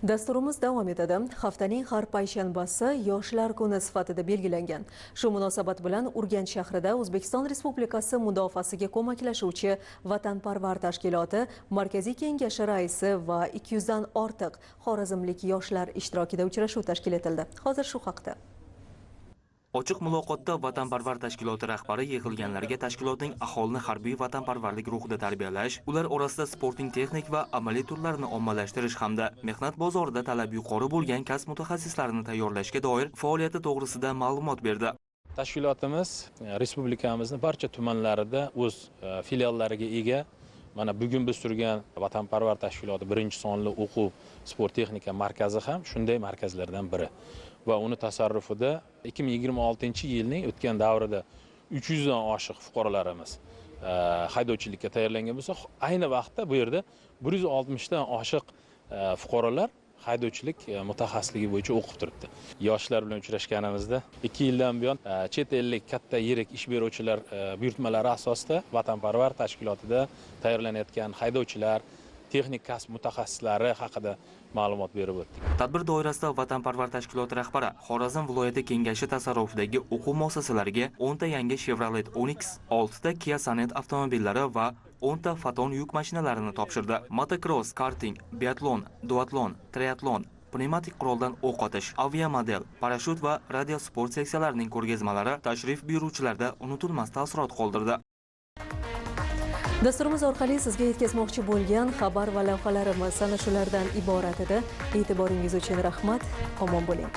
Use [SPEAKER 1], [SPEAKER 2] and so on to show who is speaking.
[SPEAKER 1] Dasturimiz davom etadi. Haftaning har payshanbasi Yoshlar kuni sifatida belgilangan. Shu munosabat bilan Urganch shahrida O'zbekiston Respublikasi mudofaasiga ko'maklashuvchi Vatanparvar tashkiloti Markaziy kengashi raisi va 200 dan ortiq xorazmlik yoshlar ishtirokida uchrashuv tashkil etildi. Hozir shu haqda.
[SPEAKER 2] Ochiq muloqotda Vatanparvar tashkiloti rahbari yig'ilganlarga tashkilotning aholini harbiy vatanparvarlik ruhida tarbiyalash, ular orasida sportning texnik va amaliy turlarini ommalashtirish hamda mehnat bozorida talab yuqori bo'lgan kasb mutaxassislarini tayyorlashga doir faoliyati to'g'risida ma'lumot berdi.
[SPEAKER 3] Tashkilotimiz respublikamizning barcha tumanlarida o'z filiallariga ega. Mana bugun biz turgan Vatanparvar tashkiloti birinchi sonli o'quv sport texnika markazi ham shunday markazlardan biri. Va uni tasarrufida 2026-yilning o'tgan davrida 300 dan oshiq fuqarolarimiz haydovchilikka tayyorlangan bo'lsa, ayni vaqtda bu yerda 160 dan oshiq fuqarolar haydovchilik mutaxassisligi bo'yicha o'qib turibdi. Yoshlar bilan uchrashganimizda 2 yildan buyon chet ellik katta yirik ish beruvchilar buyurtmalari asosida Vatanparvar tashkilotida tayyorlanayotgan haydovchilar, texnik kasb mutaxassislari haqida ma'lumot berib o'tdik.
[SPEAKER 2] Tadbir doirasida Vatanparvar tashkiloti rahbari Xorazm viloyati kengashi tasarrufidagi o'quv muassasalariga 10 ta yangi Chevrolet Onix, 6 ta Kia Sonet avtomobillari va 10 ta Foton yuk mashinalarini topshirdi. Motocross, karting, biatlon, duatlon, triatlon, pnevmatik quroldan o'q otish, aviamodel, parashyut va radiosport seksiyalarining ko'rgazmalari tashrif buyuruvchilarda unutilmas taassurot qoldirdi.
[SPEAKER 1] Dasturimiz orqali sizga yetkazmoqchi bo'lgan xabar va lavhalarimiz ana shulardan iborat edi. E'tiboringiz uchun rahmat. Omon bo'ling.